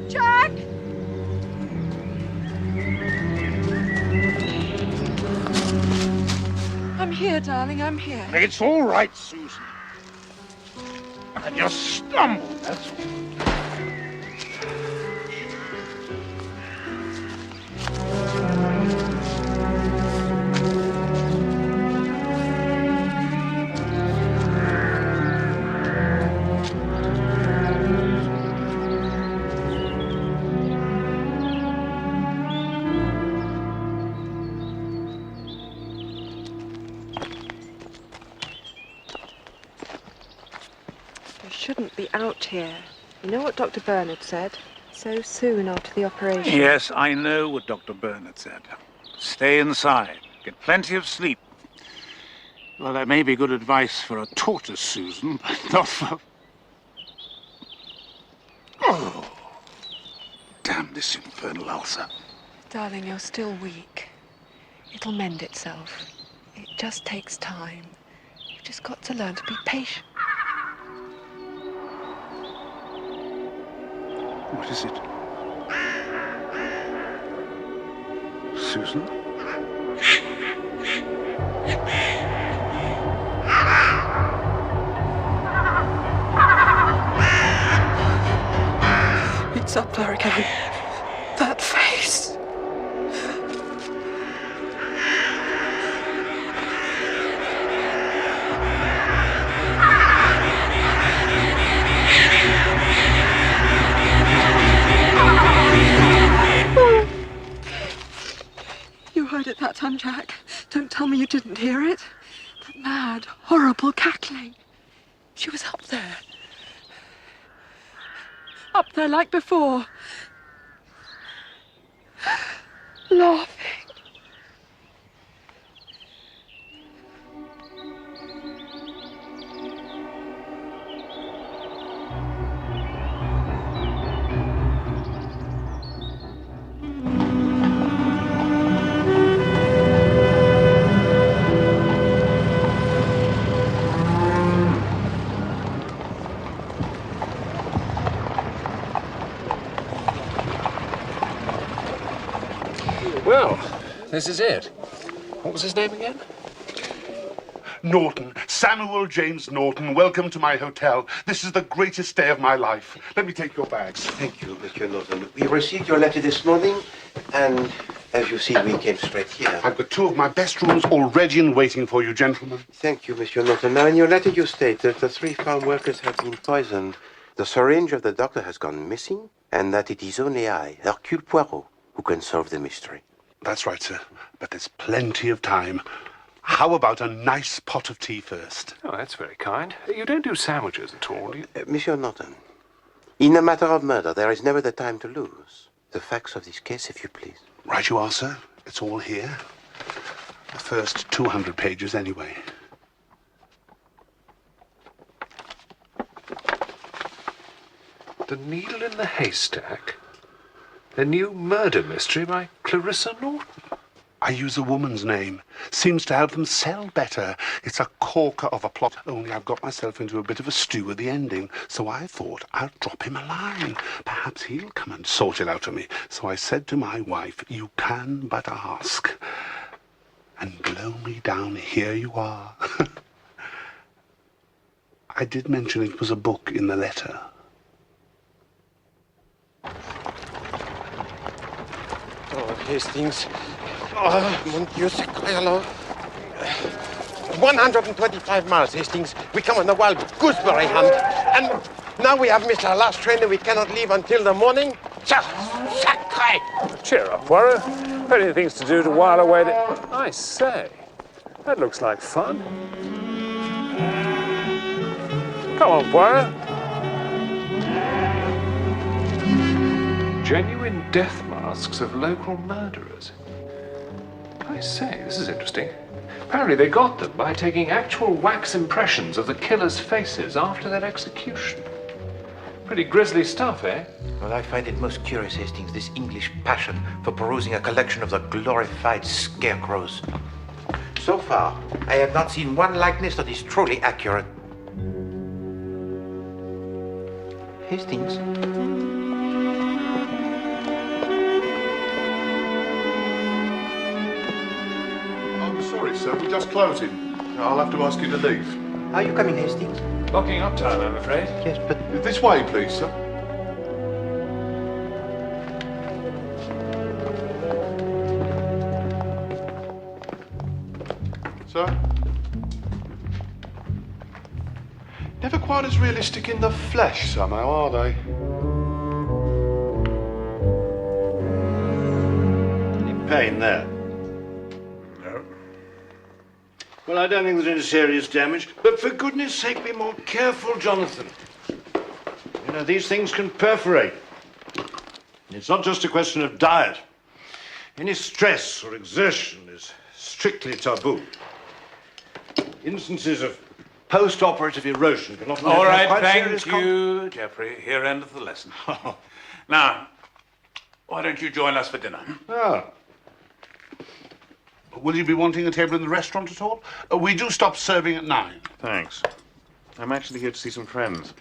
Jack! I'm here, darling, I'm here. It's all right, Susan. I just stumbled, that's all. Shouldn't be out here. You know what Dr. Bernard said? So soon after the operation. Yes, I know what Dr. Bernard said. Stay inside. Get plenty of sleep. Well, that may be good advice for a tortoise, Susan, but not for... Oh! Damn this infernal ulcer. Darling, you're still weak. It'll mend itself. It just takes time. You've just got to learn to be patient. What is it? Susan? It's up there again. That face. You heard it that time, Jack. Don't tell me you didn't hear it. That mad, horrible cackling. She was up there. Up there like before. Laughing. Well, this is it. What was his name again? Norton. Samuel James Norton. Welcome to my hotel. This is the greatest day of my life. Let me take your bags. Thank you, Monsieur Norton. We received your letter this morning, and as you see, we came straight here. I've got two of my best rooms already in waiting for you, gentlemen. Thank you, Monsieur Norton. Now, in your letter, you state that the 3 farm workers have been poisoned. The syringe of the doctor has gone missing, and that it is only I, Hercule Poirot, who can solve the mystery. That's right, sir. But there's plenty of time. How about a nice pot of tea first? Oh, that's very kind. You don't do sandwiches at all, do you? Monsieur Norton, In a matter of murder, there is never the time to lose. The facts of this case, if you please. Right you are, sir. It's all here. The first 200 pages, anyway. The Needle in the Haystack? A new murder mystery by Clarissa Norton? I use a woman's name. Seems to help them sell better. It's a corker of a plot, only I've got myself into a bit of a stew at the ending. So I thought I'll drop him a line. Perhaps he'll come and sort it out for me. So I said to my wife, you can but ask. And blow me down, here you are. I did mention it was a book in the letter. Oh, Hastings. Oh, mon Dieu, sacré alors. 125 miles, Hastings. We come on the wild gooseberry hunt. And now we have missed our last train and we cannot leave until the morning. Sacré! Cheer up, Poirot. Plenty of things to do to while away the... I say, that looks like fun. Come on, Poirot. Genuine death masks of local murderers. I say, this is interesting. Apparently they got them by taking actual wax impressions of the killers' faces after their execution. Pretty grisly stuff, eh? Well, I find it most curious, Hastings, this English passion for perusing a collection of the glorified scarecrows. So far, I have not seen one likeness that is truly accurate. Hastings? I'm sorry, sir. We're just closing. I'll have to ask you to leave. Are you coming, Hastings? Locking up time, I'm afraid. Yes, but... This way, please, sir. Sir? Never quite as realistic in the flesh, somehow, are they? Any pain there? No. Well, I don't think there's any serious damage, but for goodness sake, be more careful, Jonathan. You know, these things can perforate. It's not just a question of diet. Any stress or exertion is strictly taboo. Instances of post-operative erosion can often All have right, quite thank serious you, Geoffrey. Here endeth the lesson. Now, why don't you join us for dinner? Ah, Will you be wanting a table in the restaurant at all? We do stop serving at 9. thanks. I'm actually here to see some friends.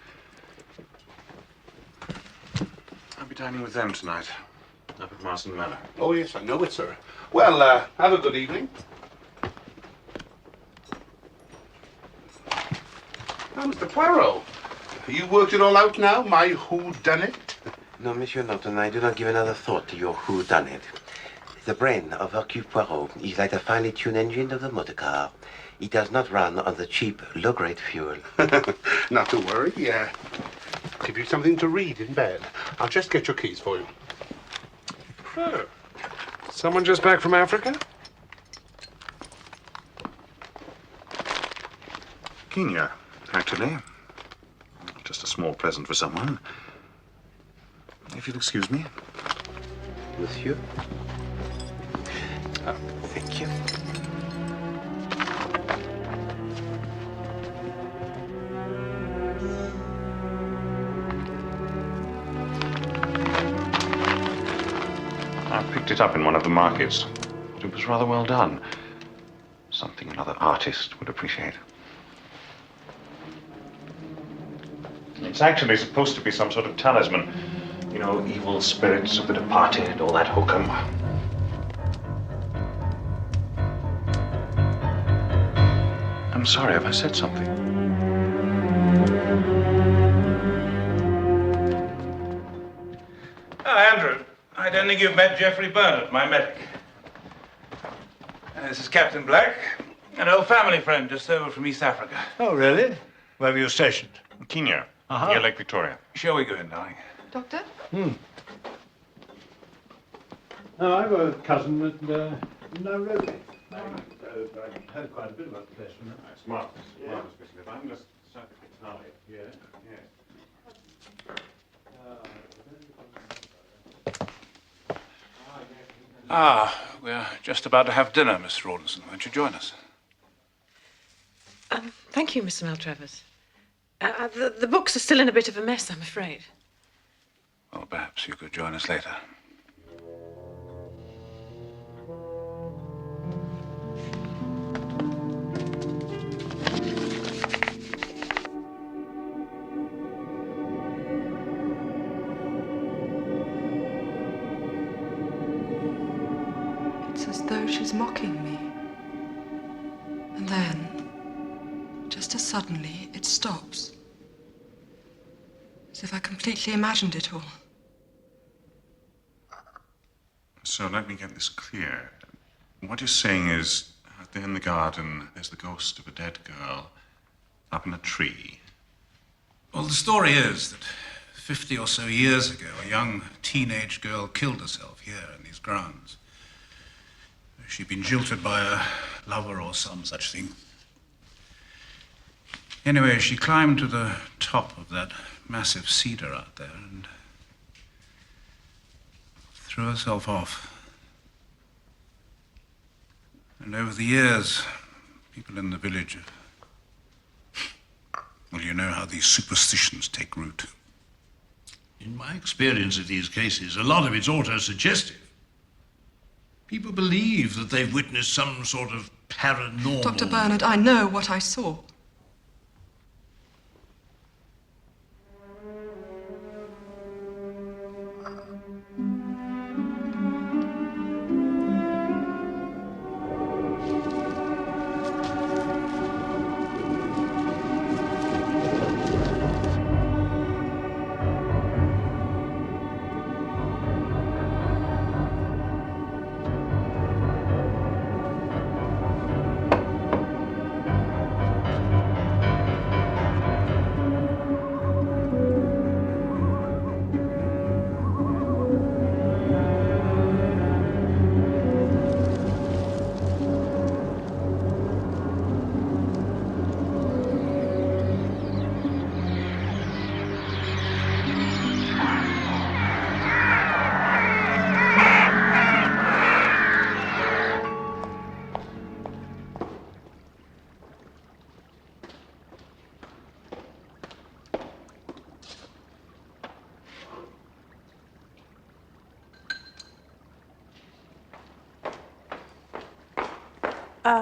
I'll be dining with them tonight, up at Marsdon Manor. Oh, yes, I know it, sir. Well, have a good evening. Now, Mr. Poirot, you worked it all out now, my whodunit? No, Monsieur Norton, I do not give another thought to your whodunit. The brain of Hercule Poirot is like the finely tuned engine of the motor car. It does not run on the cheap, low-grade fuel. Not to worry, yeah. Give you something to read in bed. I'll just get your keys for you. Oh. Someone just back from Africa? Kenya, actually. Just a small present for someone. If you'll excuse me. Monsieur? Oh, thank you. I picked it up in one of the markets. It was rather well done. Something another artist would appreciate. It's actually supposed to be some sort of talisman. You know, evil spirits of the departed, all that hokum. I'm sorry, have I said something? Hi, Andrew. I don't think you've met Geoffrey Burnett, my medic. This is Captain Black, an old family friend just over from East Africa. Oh, really? Where were you stationed? Kenya, near Lake Victoria. Shall we go in, darling? Doctor? No, I've a cousin at Nairobi. I heard quite a bit about the place from that. It's marvelous. Marvelous, Mr. I'm just... Yeah, yes. We're just about to have dinner, Miss Rawlinson. Won't you join us? Thank you, Mr. Maltravers. The books are still in a bit of a mess, I'm afraid. Well, perhaps you could join us later. It's as though she's mocking me. And then, just as suddenly, it stops. As if I completely imagined it all. So let me get this clear. What you're saying is, out there in the garden, there's the ghost of a dead girl up in a tree. Well, the story is that 50 or so years ago, a young teenage girl killed herself here in these grounds. She'd been jilted by a lover or some such thing. Anyway, she climbed to the top of that massive cedar out there and threw herself off. And over the years, people in the village have... Well, you know how these superstitions take root. In my experience of these cases, a lot of it's auto-suggestive. People believe that they've witnessed some sort of paranormal... Dr. Bernard, I know what I saw.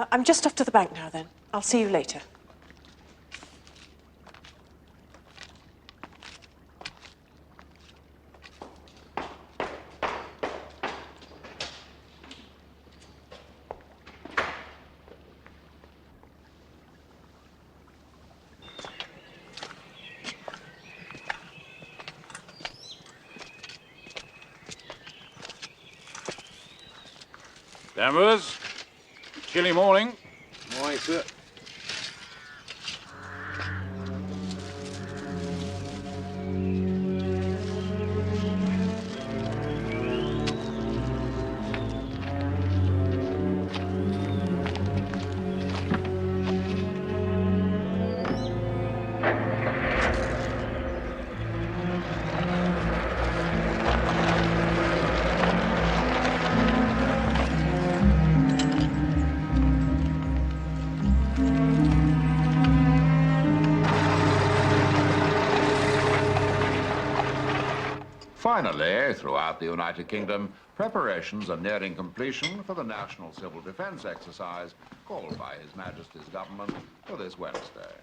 I'm just off to the bank now, then. I'll see you later. Danvers, chilly morning. Morning, sir. Finally, throughout the United Kingdom, preparations are nearing completion for the National Civil Defence exercise called by His Majesty's government for this Wednesday.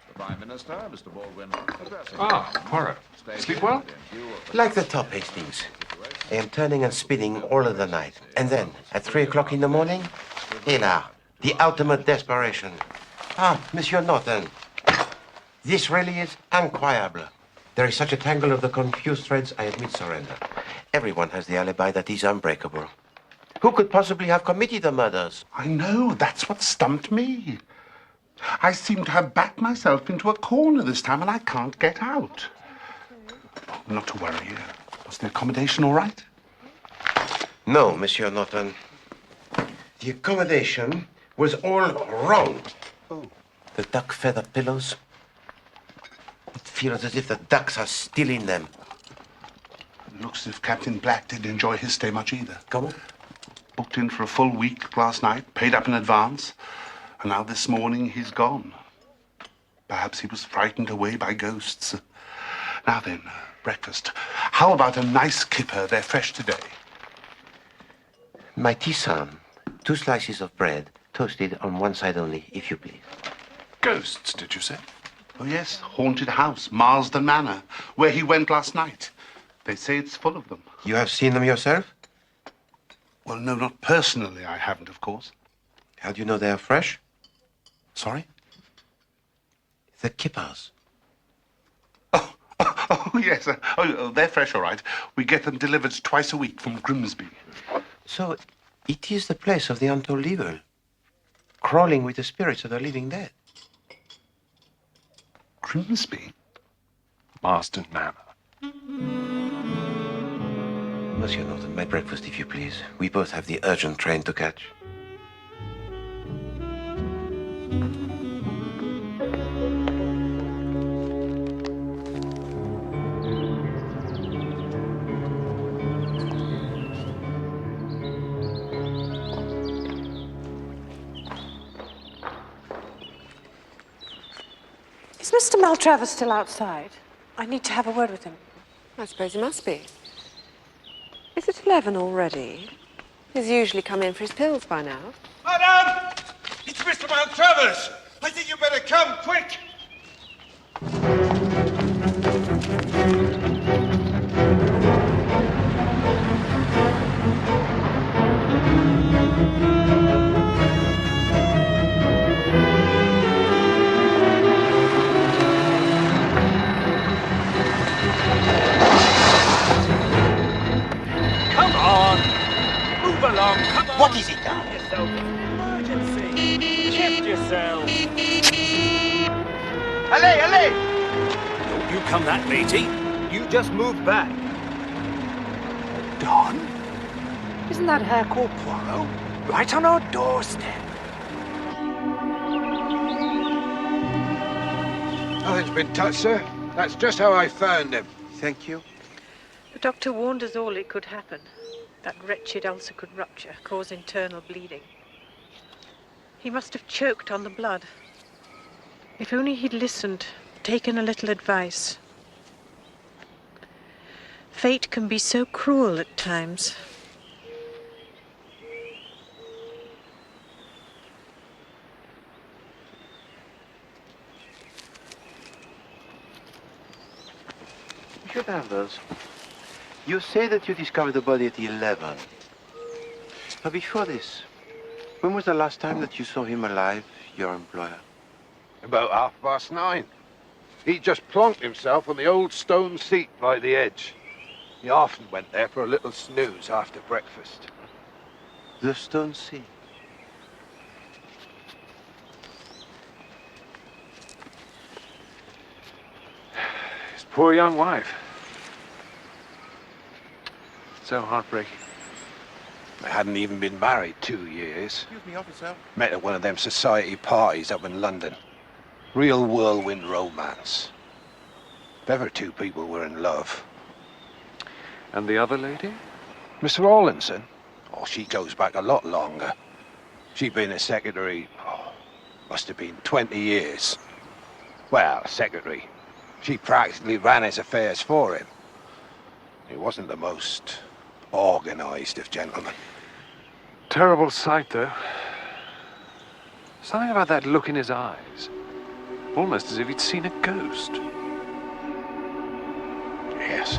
The Prime Minister, Mr. Baldwin, addressing... Poirot. Sleep well? Like the top, Hastings. I am turning and spinning all of the night. And then, at 3 o'clock in the morning, hélas, the ultimate desperation. Ah, Monsieur Norton, this really is incroyable. There is such a tangle of the confused threads, I admit surrender. Everyone has the alibi that is unbreakable. Who could possibly have committed the murders? I know, that's what stumped me. I seem to have backed myself into a corner this time and I can't get out. Oh, not to worry. Was the accommodation all right? No, Monsieur Norton. The accommodation was all wrong. Oh. The duck feather pillows. It feels as if the ducks are still in them. Looks as if Captain Black didn't enjoy his stay much either. Come on. Booked in for a full week last night, paid up in advance, and now this morning he's gone. Perhaps he was frightened away by ghosts. Now then, breakfast. How about a nice kipper? They're fresh today. My tea, son. 2 slices of bread, toasted on one side only, if you please. Ghosts, did you say? Oh, yes. Haunted house, Marsdon Manor, where he went last night. They say it's full of them. You have seen them yourself? Well, no, not personally, I haven't, of course. How do you know they are fresh? Sorry? The kippers. Oh, yes. They're fresh, all right. We get them delivered twice a week from Grimsby. So, it is the place of the untold evil, crawling with the spirits of the living dead. Grimsby? Marsdon Manor. Monsieur Norton, my breakfast, if you please. We both have the urgent train to catch. Is Mr. Maltravers still outside? I need to have a word with him. I suppose he must be. Is it 11 already? He's usually come in for his pills by now. Madam! It's Mr. Maltravers! I think you better come, quick! Come on! Move along, come on! What is it now? Emergency! Shift yourself! Allez, allez! Don't you come that matey. You just move back. Don? Isn't that Herr Poirot? Right on our doorstep. Nothing's been touched, sir. That's just how I found him. Thank you. The doctor warned us all it could happen. That wretched ulcer could rupture, cause internal bleeding. He must have choked on the blood. If only he'd listened, taken a little advice. Fate can be so cruel at times. Monsieur Danvers, you say that you discovered the body at 11. But before this, when was the last time that you saw him alive, your employer? About 9:30. He just plonked himself on the old stone seat by the edge. He often went there for a little snooze after breakfast. The stone seat. His poor young wife. So heartbreaking. They hadn't even been married 2 years. Excuse me, officer. Met at one of them society parties up in London. Real whirlwind romance. If ever 2 people were in love. And the other lady? Miss Rawlinson? Oh, she goes back a lot longer. She'd been a secretary, must have been 20 years. Well, secretary. She practically ran his affairs for him. He wasn't the most organized of gentlemen. Terrible sight, though. Something about that look in his eyes. Almost as if he'd seen a ghost. Yes.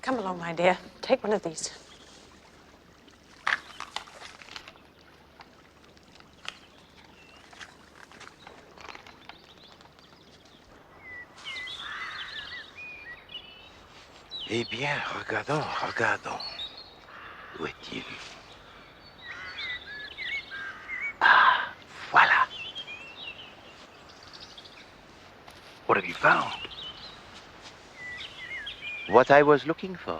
Come along, my dear. Take one of these. Eh bien, regardons, regardons. Où est-il? Ah, voilà. What have you found? What I was looking for.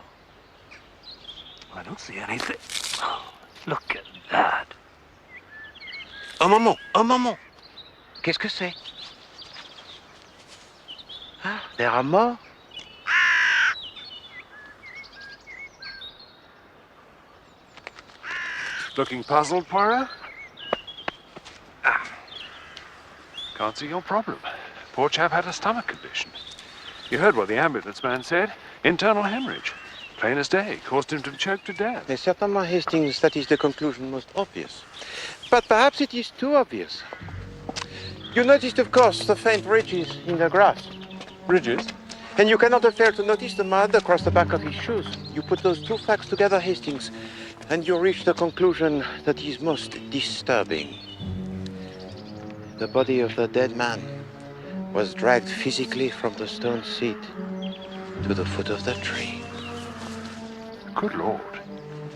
I don't see anything. Oh, look at that. Un moment. Qu'est-ce que c'est? Ah, there are more. Looking puzzled, Poirot? Can't see your problem. Poor chap had a stomach condition. You heard what the ambulance man said. Internal hemorrhage. Plain as day. Caused him to choke to death. Mais certainement, Hastings, that is the conclusion most obvious. But perhaps it is too obvious. You noticed, of course, the faint ridges in the grass. Ridges? And you cannot fail to notice the mud across the back of his shoes. You put those two facts together, Hastings, and you reach the conclusion that is most disturbing. The body of the dead man was dragged physically from the stone seat to the foot of the tree. Good Lord.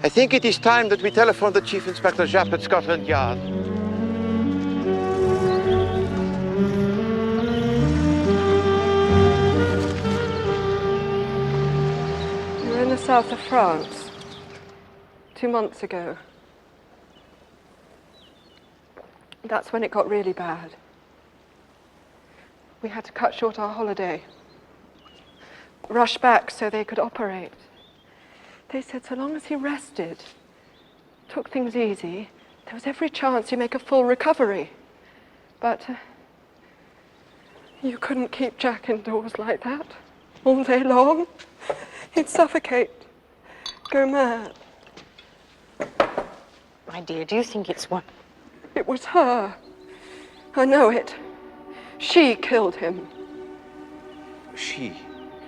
I think it is time that we telephone the Chief Inspector Japp at Scotland Yard. You were in the south of France 2 months ago. That's when it got really bad. We had to cut short our holiday. Rush back so they could operate. They said so long as he rested, took things easy, there was every chance he'd make a full recovery. But you couldn't keep Jack indoors like that all day long. He'd suffocate, go mad. My dear, do you think it's one? It was her. I know it. She killed him. She?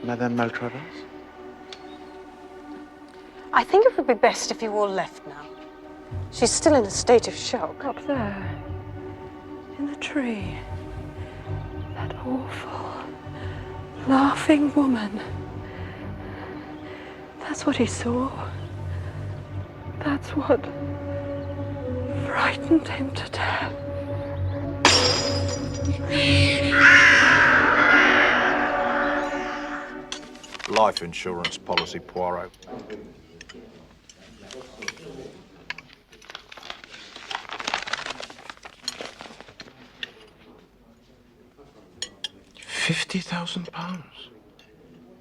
Madame Maltravers? I think it would be best if you all left now. She's still in a state of shock. Up there, in the tree. That awful, laughing woman. That's what he saw. That's what frightened him to death. Life insurance policy, Poirot. £50,000.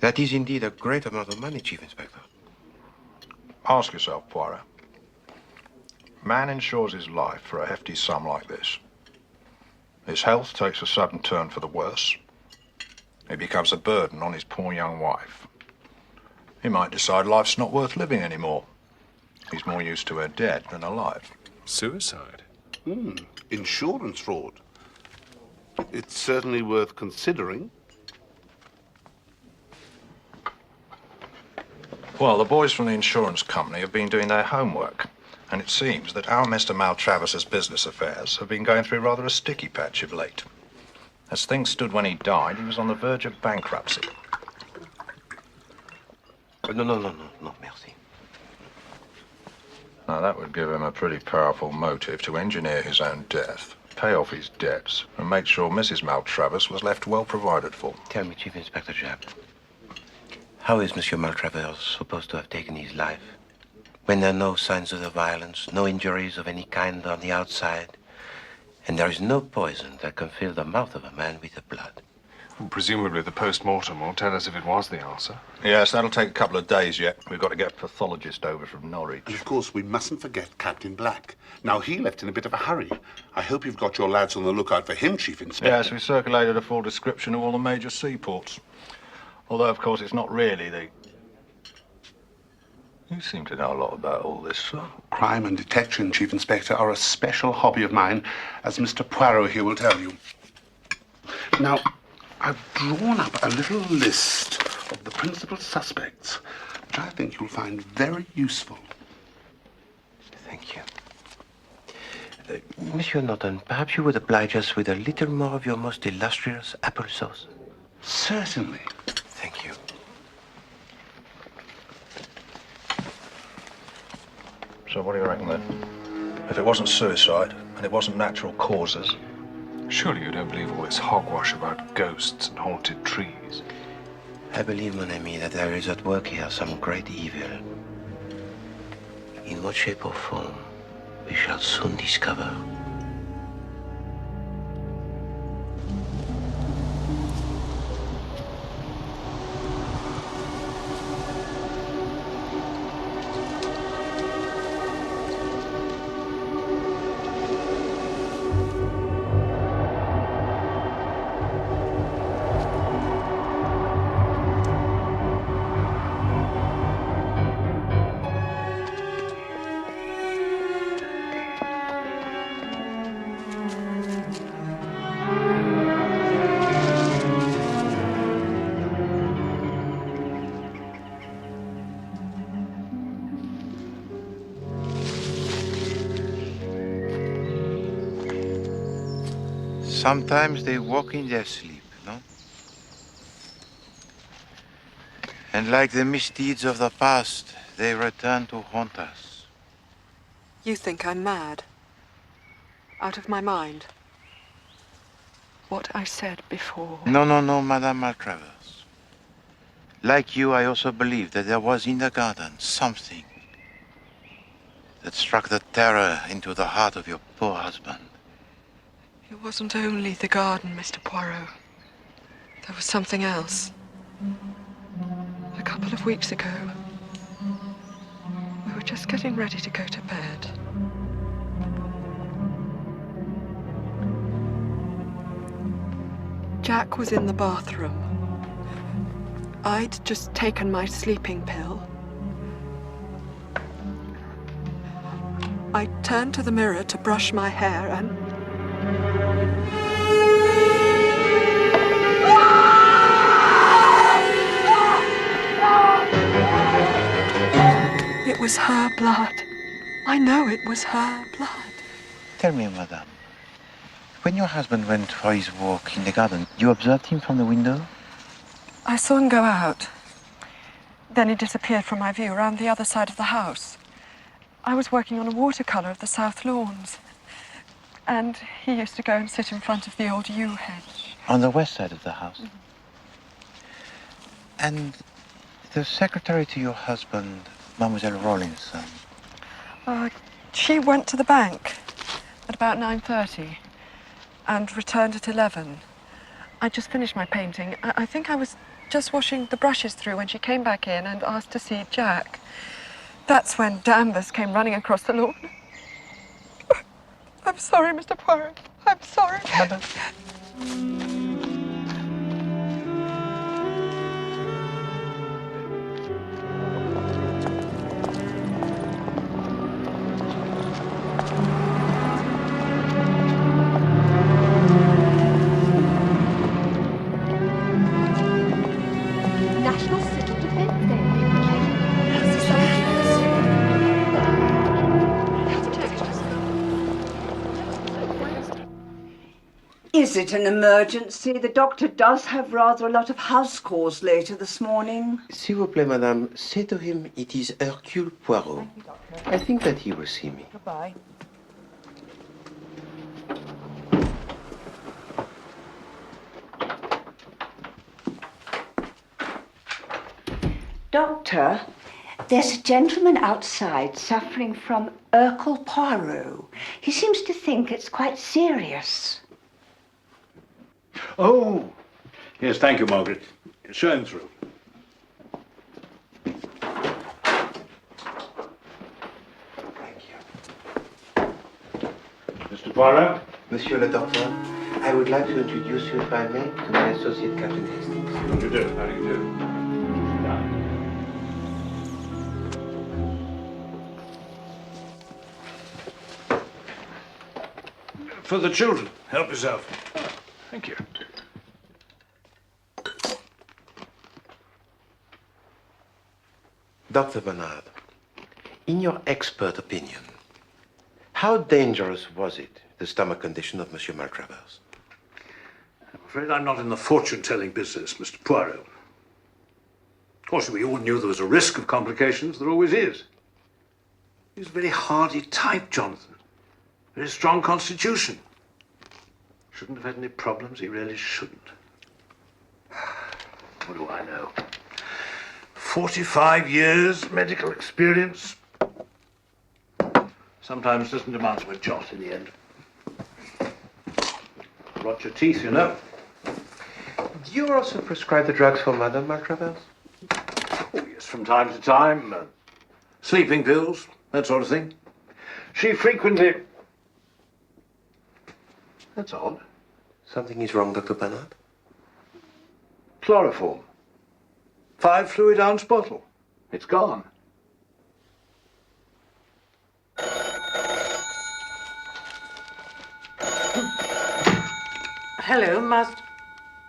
That is indeed a great amount of money, Chief Inspector. Ask yourself, Poirot. Man insures his life for a hefty sum like this. His health takes a sudden turn for the worse. He becomes a burden on his poor young wife. He might decide life's not worth living anymore. He's more used to her dead than alive. Suicide? Insurance fraud. It's certainly worth considering. Well, the boys from the insurance company have been doing their homework, and it seems that our Mr. Maltravers's business affairs have been going through rather a sticky patch of late. As things stood when he died, he was on the verge of bankruptcy. No, merci. Now, that would give him a pretty powerful motive to engineer his own death, pay off his debts, and make sure Mrs. Maltravers was left well provided for. Tell me, Chief Inspector Japp, how is Monsieur Maltravers supposed to have taken his life when there are no signs of the violence, no injuries of any kind on the outside, and there is no poison that can fill the mouth of a man with the blood? Presumably the post-mortem will tell us if it was the ulcer. Yes, that'll take a couple of days yet. We've got to get a pathologist over from Norwich. And of course, we mustn't forget Captain Black. Now, he left in a bit of a hurry. I hope you've got your lads on the lookout for him, Chief Inspector. Yes, we circulated a full description of all the major seaports. Although, of course, it's not really the... You seem to know a lot about all this, sir. Crime and detection, Chief Inspector, are a special hobby of mine, as Mr. Poirot here will tell you. Now, I've drawn up a little list of the principal suspects, which I think you'll find very useful. Thank you. Monsieur Norton, perhaps you would oblige us with a little more of your most illustrious applesauce? Certainly. Thank you. So what do you reckon, then? If it wasn't suicide, and it wasn't natural causes... Surely you don't believe all this hogwash about ghosts and haunted trees? I believe, mon ami, that there is at work here some great evil. In what shape or form, we shall soon discover. Sometimes they walk in their sleep, no? And like the misdeeds of the past, they return to haunt us. You think I'm mad? Out of my mind? What I said before. No, Madame Maltravers. Like you, I also believe that there was in the garden something that struck the terror into the heart of your poor husband. It wasn't only the garden, Mr. Poirot. There was something else. A couple of weeks ago, we were just getting ready to go to bed. Jack was in the bathroom. I'd just taken my sleeping pill. I turned to the mirror to brush my hair and... It was her blood. I know it was her blood. Tell me, Madame, when your husband went for his walk in the garden, you observed him from the window? I saw him go out. Then he disappeared from my view around the other side of the house. I was working on a watercolour of the south lawns. And he used to go and sit in front of the old yew hedge. On the west side of the house? Mm-hmm. And the secretary to your husband, Mademoiselle Rawlinson? She went to the bank at about 9:30 and returned at 11. I just finished my painting. I think I was just washing the brushes through when she came back in and asked to see Jack. That's when Danvers came running across the lawn. I'm sorry, Mr. Poirot. I'm sorry. Madam. National Civil Defence Day. Is it an emergency? The doctor does have rather a lot of house calls later this morning. S'il vous plaît, Madame, say to him it is Hercule Poirot. I think that he will see me. Goodbye. Doctor, there's a gentleman outside suffering from Hercule Poirot. He seems to think it's quite serious. Oh, yes, thank you, Margaret. Show him through. Thank you. Mr. Poirot? Monsieur le Docteur, I would like to introduce you, if I may, to my associate, Captain Hastings. How do you do? How do you do? For the children. Help yourself. Thank you. Dr. Bernard, in your expert opinion, how dangerous was it, the stomach condition of Monsieur Maltravers? I'm afraid I'm not in the fortune-telling business, Mr. Poirot. Of course, we all knew there was a risk of complications. There always is. He's a very hardy type, Jonathan. Very strong constitution. Shouldn't have had any problems. He really shouldn't. What do I know? 45 years medical experience. Sometimes doesn't amount to a jot in the end. Rot your teeth, you know. Do you also prescribe the drugs for Madame Maltravers? Oh, yes, from time to time. Sleeping pills, that sort of thing. She frequently... That's odd. Something is wrong, Dr. Bernard? Chloroform. 5 fluid-ounce bottle. It's gone. Hello, Marsdon.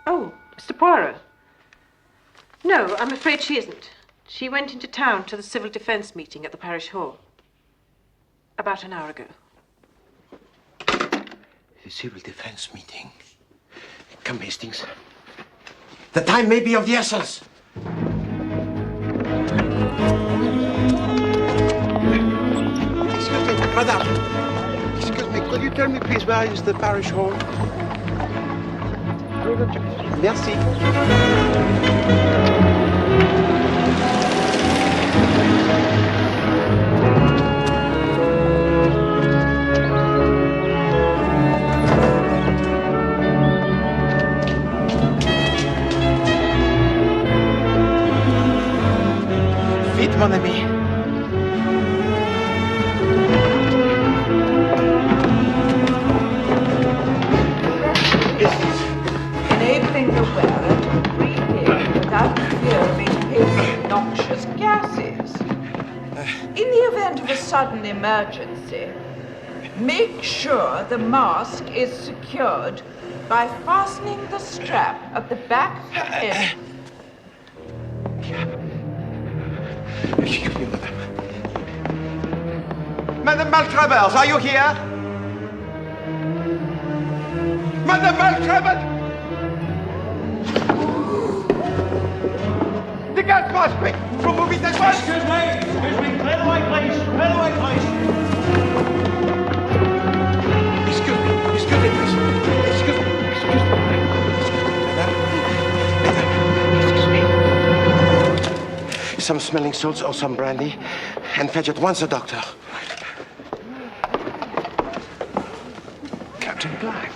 Oh, Mr. Poirot. No, I'm afraid she isn't. She went into town to the Civil Defence meeting at the Parish Hall. About an hour ago. The Civil Defence meeting? Come, Hastings. The time may be of the essence. Excuse me, madame. Excuse me, could you tell me, please, where is the parish hall? Merci. Vite, mon ami. Enabling the wearer to breathe in without fear of inhaling noxious gases. In the event of a sudden emergency, make sure the mask is secured by fastening the strap at the back of the head. Excuse me, madame. Madame Maltravers, are you here? Madame Maltravers! Dégage-toi, quick! From moving that way! Excuse me! Clear the way, please! Clear the way, please! Excuse me, please. Excuse me. Madame, some smelling salts or some brandy, and fetch at once a doctor. Captain Black.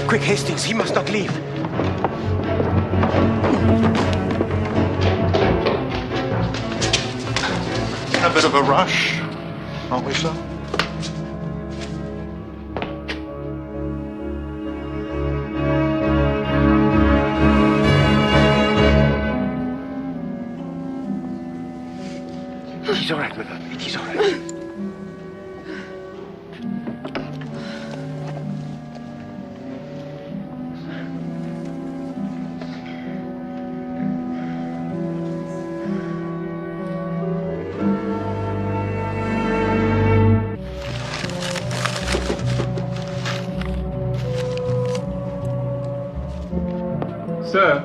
Quick, Hastings, he must not leave. In a bit of a rush, aren't we, sir? It is all right, madame. It is all right. Sir.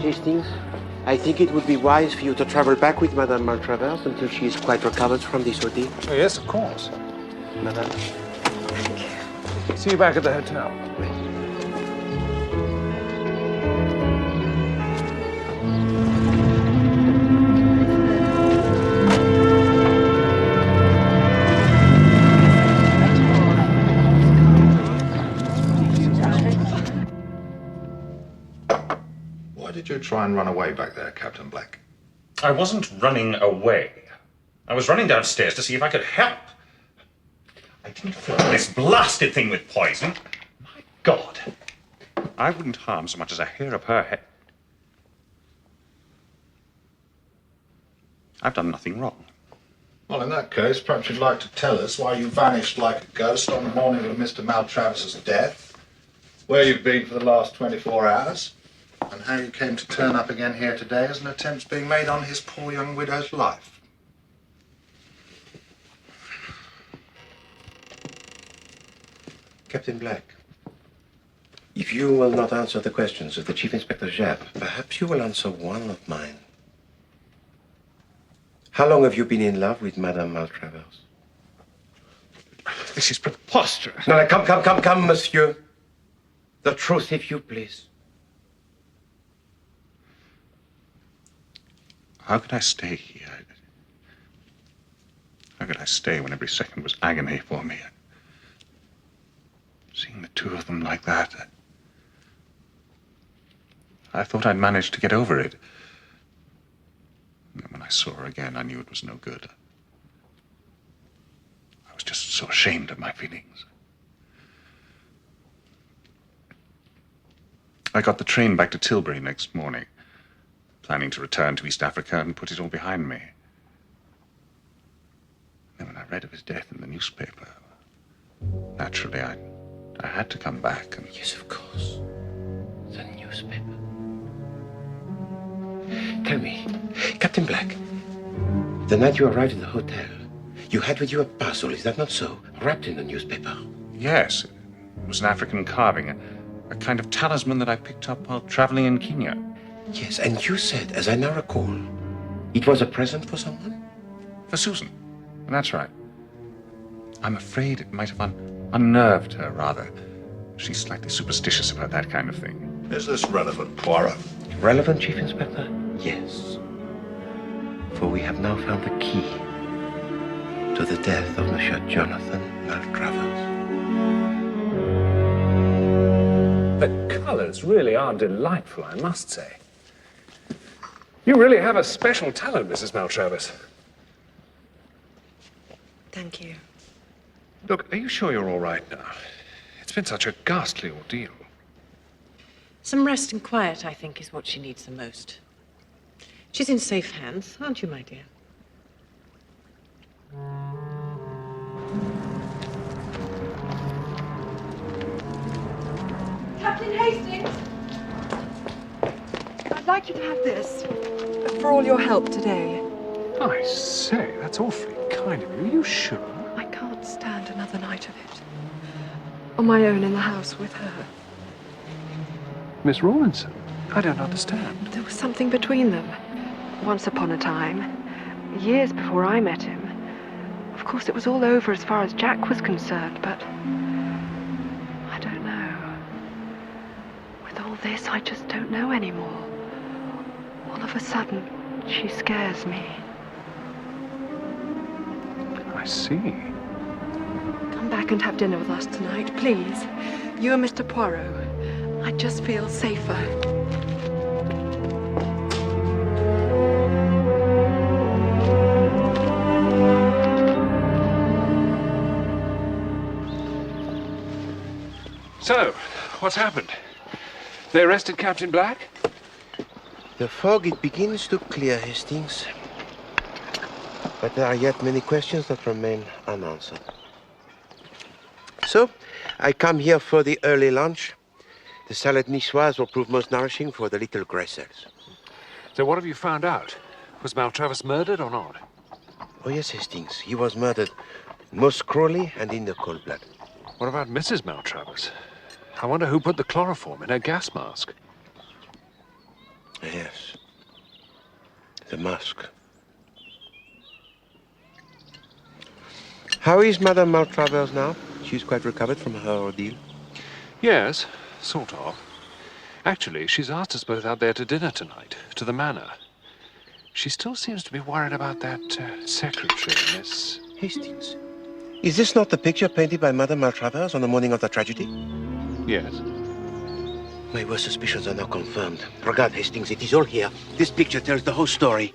Hastings, I think it would be wise for you to travel back with Madame Maltravers until she is quite recovered from this ordeal. Oh, yes, of course. Madame. See you back at the hotel. Why did you try and run away back there, Captain Black? I wasn't running away. I was running downstairs to see if I could help. I didn't fill this blasted thing with poison. My God. I wouldn't harm so much as a hair of her head. I've done nothing wrong. Well, in that case, perhaps you'd like to tell us why you vanished like a ghost on the morning of Mr. Maltravers's death, where you've been for the last 24 hours, and how you came to turn up again here today as an attempt's being made on his poor young widow's life. Captain Black, if you will not answer the questions of the Chief Inspector Japp, perhaps you will answer one of mine. How long have you been in love with Madame Maltravers? This is preposterous. No, come, monsieur. The truth, if you please. How could I stay here? How could I stay when every second was agony for me? Seeing the two of them like that, I thought I'd managed to get over it. And when I saw her again, I knew it was no good. I was just so ashamed of my feelings. I got the train back to Tilbury next morning, planning to return to East Africa and put it all behind me. Then when I read of his death in the newspaper, naturally I had to come back and... Yes, of course. The newspaper. Tell me, Captain Black, the night you arrived at the hotel, you had with you a parcel, is that not so? Wrapped in the newspaper. Yes, it was an African carving, a kind of talisman that I picked up while traveling in Kenya. Yes, and you said, as I now recall, it was a present for someone? For Susan. That's right. I'm afraid it might have unnerved her, rather. She's slightly superstitious about that kind of thing. Is this relevant, Poirot? Relevant, Chief Inspector? Yes. For we have now found the key to the death of Monsieur Jonathan Maltravers. The colours really are delightful, I must say. You really have a special talent, Mrs. Maltravers. Thank you. Look, are you sure you're all right now? It's been such a ghastly ordeal. Some rest and quiet, I think, is what she needs the most. She's in safe hands, aren't you, my dear? Captain Hastings! I'd like you to have this for all your help today. I say, that's awfully kind of you. Are you sure? I can't stand another night of it. On my own in the house with her. Miss Rawlinson, I don't understand. There was something between them. Once upon a time, years before I met him. Of course, it was all over as far as Jack was concerned, but I don't know. With all this, I just don't know anymore. All of a sudden, she scares me. I see. Come back and have dinner with us tonight, please. You and Mr. Poirot. I just feel safer. So, what's happened? They arrested Captain Black? The fog, it begins to clear, Hastings. But there are yet many questions that remain unanswered. So, I come here for the early lunch. The salad niçoise will prove most nourishing for the little grey cells. So what have you found out? Was Maltravers murdered or not? Oh, yes, Hastings. He was murdered most cruelly and in the cold blood. What about Mrs. Maltravers? I wonder who put the chloroform in her gas mask. Yes. The mask. How is Madame Maltravers now? She's quite recovered from her ordeal? Yes, sort of. Actually, she's asked us both out there to dinner tonight, to the manor. She still seems to be worried about that secretary, Miss... Hastings. Is this not the picture painted by Madame Maltravers on the morning of the tragedy? Yes. My worst suspicions are now confirmed. Regard, Hastings, it is all here. This picture tells the whole story.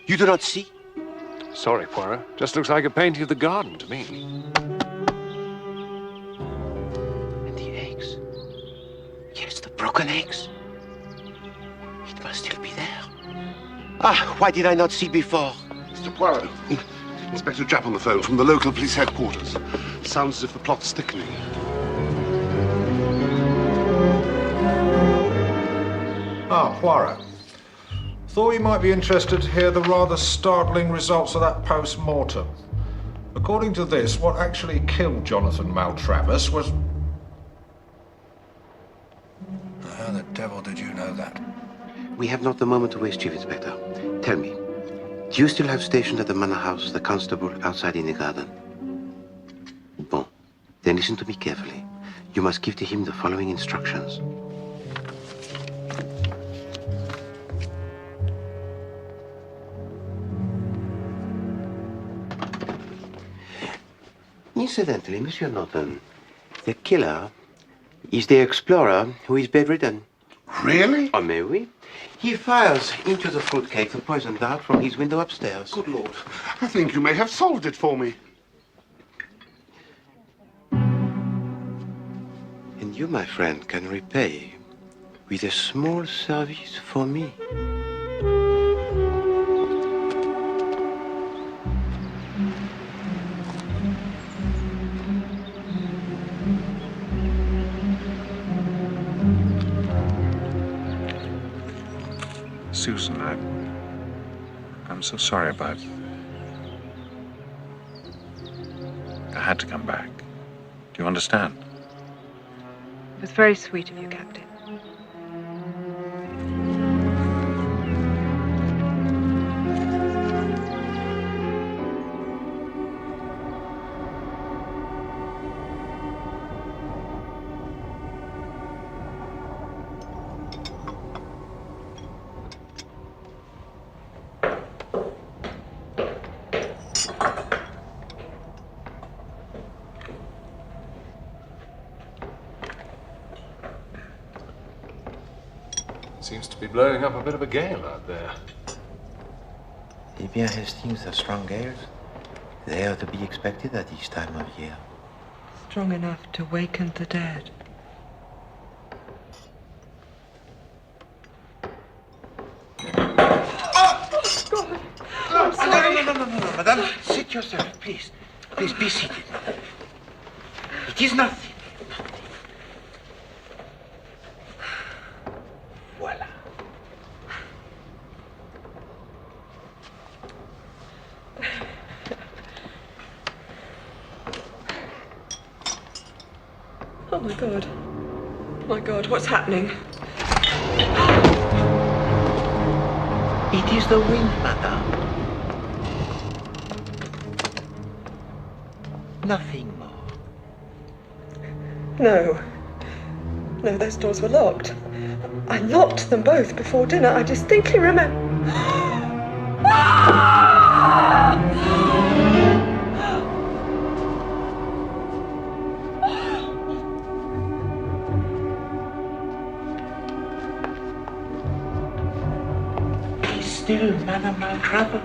You do not see? Sorry, Poirot. Just looks like a painting of the garden to me. And the eggs. Yes, the broken eggs. It must still be there. Ah, why did I not see before? Mr. Poirot. Inspector Japp on the phone from the local police headquarters. Sounds as if the plot's thickening. Ah, Poirot. Thought you might be interested to hear the rather startling results of that post-mortem. According to this, what actually killed Jonathan Maltravers was... How the devil did you know that? We have not the moment to waste, Chief Inspector. Tell me, do you still have stationed at the manor house the constable outside in the garden? Bon. Then listen to me carefully. You must give to him the following instructions. Incidentally, Monsieur Norton, the killer is the explorer who is bedridden. Really? Oh, may we? He fires into the fruitcake the poison dart from his window upstairs. Good Lord. I think you may have solved it for me. And you, my friend, can repay with a small service for me. Susan, I'm so sorry about... I had to come back. Do you understand? It was very sweet of you, Captain. Seems to be blowing up a bit of a gale out there. Eh bien, Hastings, are strong gales. They are to be expected at this time of year. Strong enough to waken the dead. No, madame. Sit yourself, please. Please, be seated. It is nothing. Voila. Oh my God. My God, what's happening? It is the wind, madame. Nothing more. No. No, those doors were locked. I locked them both before dinner. I distinctly remember. He's still Madame Maltravel.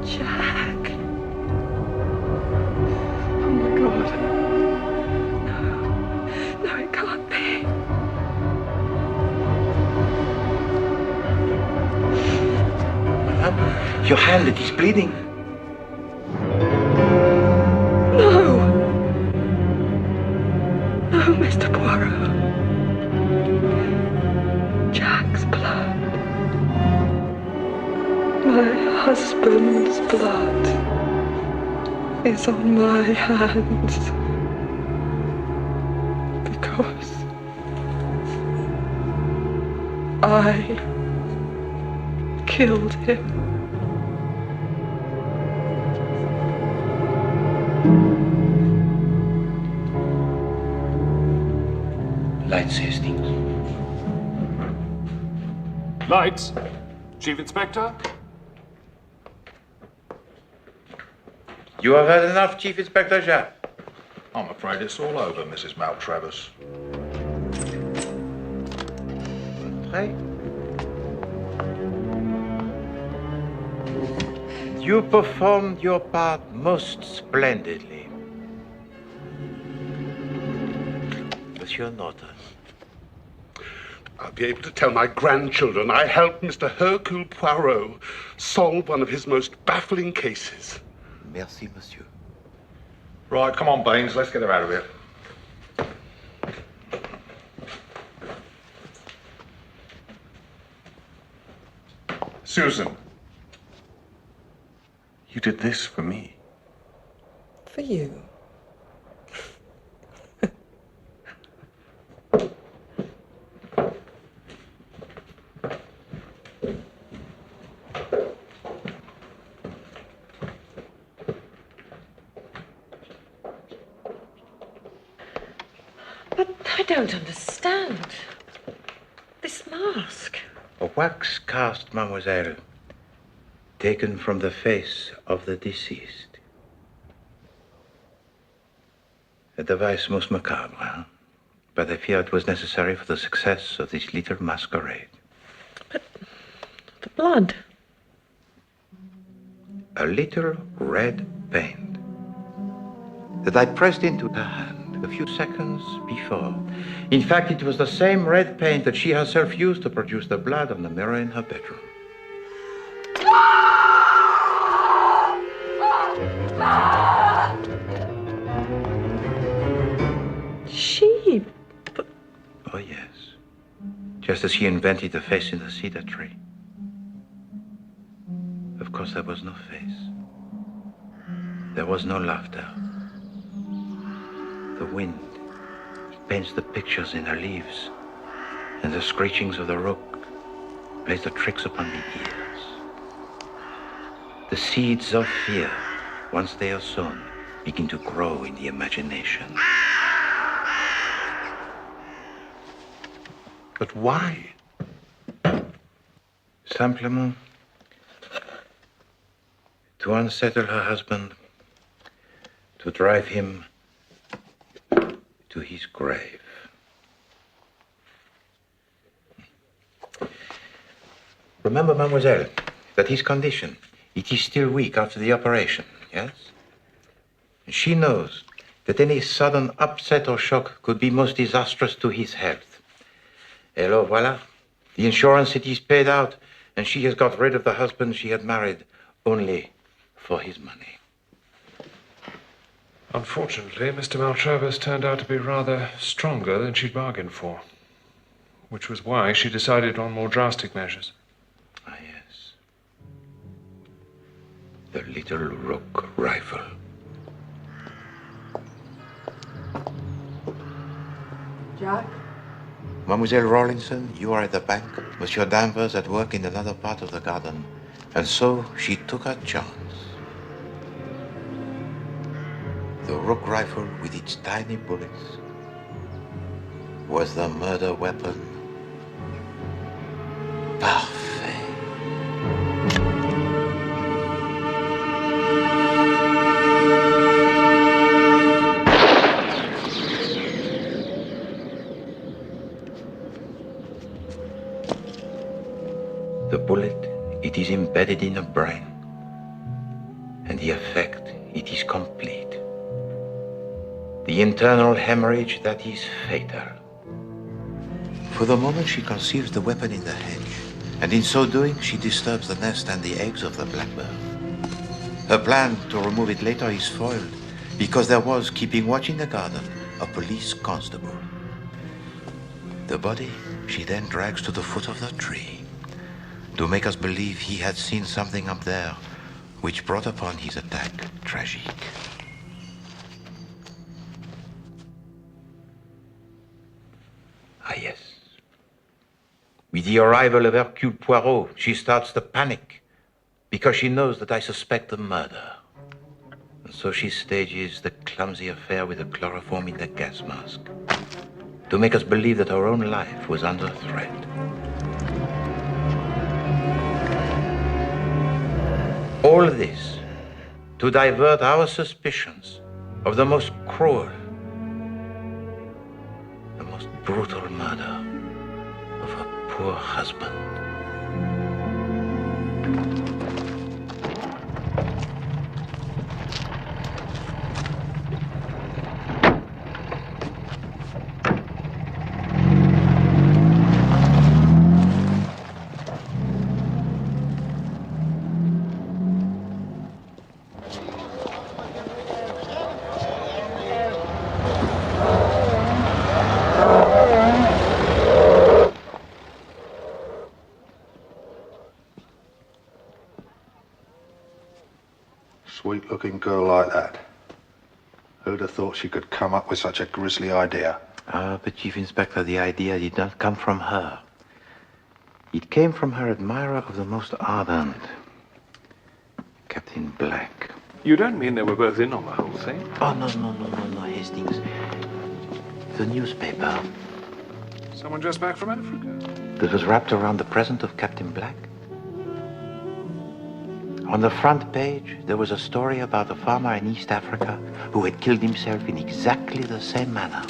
Jack. Oh my God. No, it can't be. Madame, your hand, it is bleeding. No. No, Mr. Poirot. Jack's blood. My husband's blood is on my hands. Because I killed him. Lights, Hastings. Lights. Chief Inspector? You have had enough, Chief Inspector Jacques. I'm afraid it's all over, Mrs. Maltravers. Right. You performed your part most splendidly. Monsieur Norton. I'll be able to tell my grandchildren I helped Mr. Hercule Poirot solve one of his most baffling cases. Merci, monsieur. Right, come on, Baines, let's get her out of here. Susan, you did this for me. For you. But I don't understand. This mask. A wax cast, mademoiselle, taken from the face of the deceased. A device most macabre, huh? But I fear it was necessary for the success of this little masquerade. But the blood. A little red paint that I pressed into her hand a few seconds before. In fact, it was the same red paint that she herself used to produce the blood on the mirror in her bedroom. She? Oh, yes. just as she invented the face in the cedar tree. Of course, there was no face. There was no laughter. The wind paints the pictures in the leaves, and the screechings of the rook plays the tricks upon the ears. The seeds of fear, once they are sown, begin to grow in the imagination. But why? Simplement to unsettle her husband, to drive him to his grave. Remember, mademoiselle, that his condition, it is still weak after the operation, yes? She knows that any sudden upset or shock could be most disastrous to his health. Hello, voila. The insurance, it is paid out, and she has got rid of the husband she had married only for his money. Unfortunately, Mr. Maltravers turned out to be rather stronger than she'd bargained for, which was why she decided on more drastic measures. Ah, yes. The little rook rifle. Jack? Mademoiselle Rawlinson, you are at the bank. Monsieur Danvers at work in another part of the garden. And so she took her chance. The rook rifle with its tiny bullets was the murder weapon. Parfait. The bullet, it is embedded in the brain, and the effect, it is complete. The internal hemorrhage that is fatal. For the moment she conceives the weapon in the hedge, and in so doing she disturbs the nest and the eggs of the blackbird. Her plan to remove it later is foiled, because there was, keeping watch in the garden, a police constable. The body she then drags to the foot of the tree, to make us believe he had seen something up there, which brought upon his attack tragique. Ah, yes. With the arrival of Hercule Poirot, she starts to panic because she knows that I suspect the murder. And so she stages the clumsy affair with the chloroform in the gas mask to make us believe that her own life was under threat. All this to divert our suspicions of the most cruel, the most brutal murder of her poor husband. Sweet-looking girl like that. Who'd have thought she could come up with such a grisly idea? Ah, but Chief Inspector, the idea did not come from her. It came from her admirer of the most ardent, Captain Black. You don't mean they were both in on the whole thing? Oh, no, Hastings. The newspaper. Someone just back from Africa? That was wrapped around the present of Captain Black. On the front page, there was a story about a farmer in East Africa who had killed himself in exactly the same manner,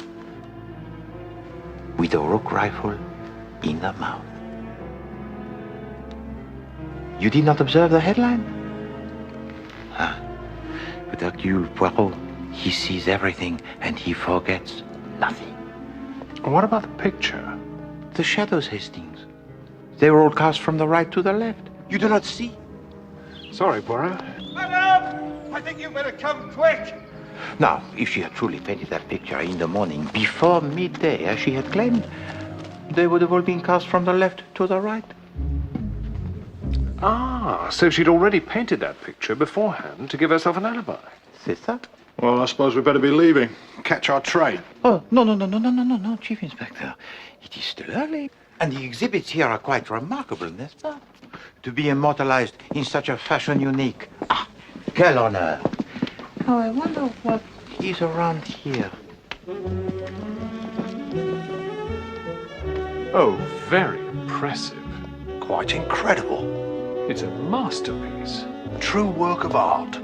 with a rook rifle in the mouth. You did not observe the headline? Ah, but Hercule Poirot, he sees everything and he forgets nothing. And what about the picture? The shadows, Hastings. They were all cast from the right to the left. You do not see? Sorry, Poirot. Madame! I think you better come quick! Now, if she had truly painted that picture in the morning, before midday, as she had claimed, they would have all been cast from the left to the right. Ah, so she'd already painted that picture beforehand to give herself an alibi. C'est ça? Well, I suppose we'd better be leaving. Catch our train. Oh, no, Chief Inspector. It is still early. And the exhibits here are quite remarkable, n'est-ce pas? To be immortalized in such a fashion unique. Ah, quel honneur. Now, I wonder what is around here. Oh, very impressive. Quite incredible. It's a masterpiece. A true work of art.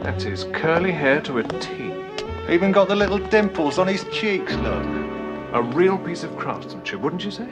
That's his curly hair to a T. Even got the little dimples on his cheeks, look. A real piece of craftsmanship, wouldn't you say?